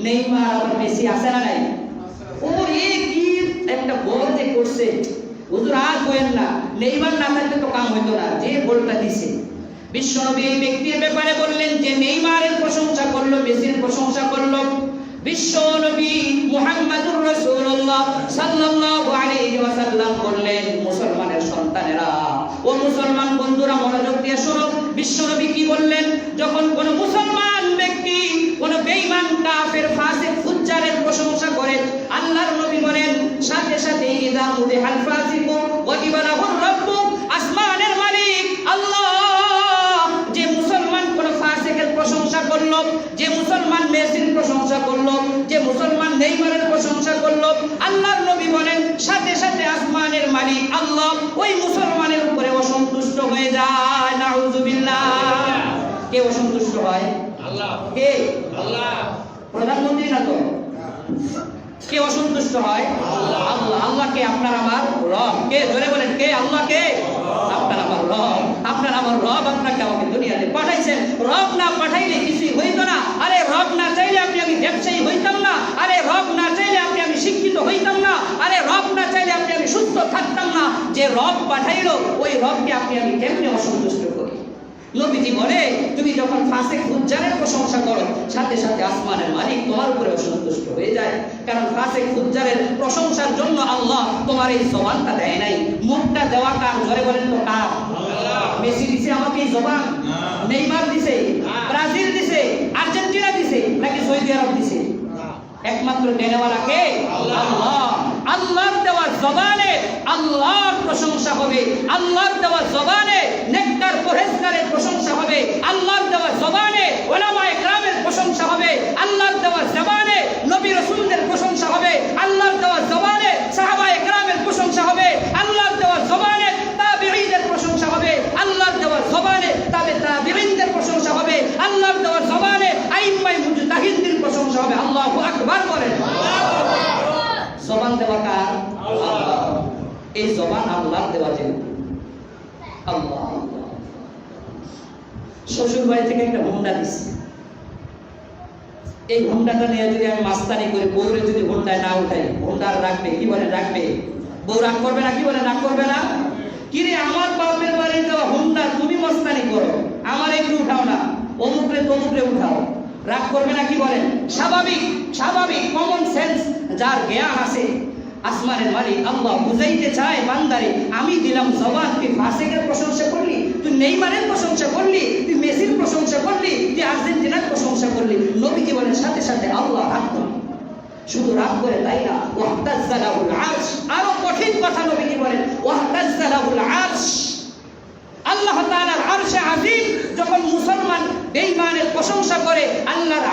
Neymar আর Messi আছে না নাই? ও কি একটা গোল যে করছে, হুজুর আর কইেন না, নেইমার না থাকলে তো কাম হইতো না, যে গোলটা দিছে। বিশ্বনবী এই ব্যক্তির ব্যাপারে বললেন যে নেইমারের প্রশংসা করলো, মেসির প্রশংসা করলো। বিশ্বনবী মুহাম্মদুর রাসূলুল্লাহ সাল্লাল্লাহু আলাইহি ওয়াসাল্লাম বললেন, মুসলমানের সন্তানেরা ও মুসলমান বন্ধুরা মনোযোগ দিয়ে শোনো। বিশ্বনবী কি বললেন? যখন কোন মুসলমান ব্যক্তি কোন বেঈমান কাফের ফাসিক ফুজ্জারের প্রশংসা করে, আল্লাহর নবী বলেন সাথে সাথে ইযা মুদিহাল ফাসিকু ওয়াজিবা লাহুর রাব্বু, আসমানের মালিক আল্লাহ যে মুসলমান কোন ফাসিকের প্রশংসা করলো, যে মুসলমান মেসির প্রশংসা করলো, যে মুসলমান নেইমারের প্রশংসা করলো, আল্লাহর নবী বলেন সাথে সাথে আসমানের মালিক আল্লাহ ওই মুসলমানের উপরে অসন্তুষ্ট হয়ে যায়। নাউযুবিল্লাহ। কে অসন্তুষ্ট হয়? আল্লাহ। কে? আল্লাহ। প্রধানমন্ত্রী না তো? কে অসন্তুষ্ট হয়? আল্লাহ। আল্লাহ। আল্লাহ কে? আপনার আমার রব। কে? জোরে বলেন কে? আল্লাহ কে? আপনার আমার রব। আপনার আমার রব আপনাকে আমাকে দুনিয়াতে পাঠাইছেন। রব না পাঠাইলে কিছুই হইতো না। আরে রব না চাইলে আমি ব্যবসায়ী হইতাম না। আরে রব না চাইলে আমি শিক্ষিত হইতাম না। আরে রব না চাইলে আমি সুস্থ থাকতাম না। যে রব পাঠাইলো ওই রবকে আমি কেমনে অসন্তুষ্ট করি? নবীজি বলে তুমি যখন ফাসিক ফুজ্জারের প্রশংসা করো, সাথে সাথে আসমানের মালিক তোমার উপরে অসন্তুষ্ট হয়ে যায়। কারণ ফাসিক ফুজ্জারের প্রশংসার জন্য আল্লাহ তোমার এই জবানটা দেয় নাই। মুখটা দেওয়া কার? ধরে বলেন তো কার? আল্লাহ। মেসি দিছে আমাকে এই জবান? নেইমার দিছে? ব্রাজিল দিছে? আর্জেন্টিনা দিছে? নাকি সৌদি আরব দিছে? একমাত্র দেনেওয়ালা কে? আল্লাহ। আল্লাহর দেওয়া জবানে আল্লাহর প্রশংসা হবে। আল্লাহর দেওয়া জবানে নেককার পরহেজগারের প্রশংসা হবে। আল্লাহর দেওয়া জবানে উলামায়ে কেরামের প্রশংসা হবে। আল্লাহর দেওয়া জবানে নবী রাসূলদের প্রশংসা হবে। আল্লাহর দেওয়া জবানে সাহাবায়ে কেরামের প্রশংসা হবে। আল্লাহর দেওয়া জবানে তাবিঈদের প্রশংসা হবে। আল্লাহর দেওয়া জবানে তাবিঈনদের প্রশংসা হবে। আল্লাহর দেওয়া জবানে আইম্মায়ে মুজতাহিদদের প্রশংসা হবে। আল্লাহু আকবার বলেন। জবান দেওয়া কার? আল্লাহ। এই জবান আল্লাহর দেওয়া যেহেতু আল্লাহ। শ্বশুর বাড়ি থেকে একটা হুন্ডা দিচ্ছে, এই হুন্ডাটা নিয়ে যদি আমি মাস্তানি করি, বউরে যদি হুন্ডায় না উঠাই, হুন্ডা রাখবে? কি বলে রাখবে? বউ রাগ করবে না? কি বলে রাগ করবে না? কিরে আমার বাপের বাড়ি দেওয়া হুন্ডা তুমি মাস্তানি করো, আমার একটু উঠাও না, অমুকরে তমুকরে উঠাও, রাগ করবে না? কি বলেন? স্বাভাবিক স্বাভাবিক কমন সেন্স যার জ্ঞান আছে। আসমানের মালিক আল্লাহ বুঝাইতে চায় বান্দারে, আমি দিলাম জবান, তুই ফাসিকের প্রশংসা করলি, তুই নেইমারের প্রশংসা করলি, তুই মেসির প্রশংসা করলি, তুই আর্জেন্টিনার প্রশংসা করলি। নবীজি বলেন সাথে সাথে আল্লাহ রাগ করে। শুধু রাগ করে তাই না, ওয়াহতাজ্জা লাহুল আরশ, আরো কঠিন কথা নবীজি বলেন, ওয়াহতাজ্জা লাহুল আরশ। আল্লাহ তাআলার আরশে আজিম যখন মুসলমান বেঈমানের প্রশংসা করে, আল্লাহর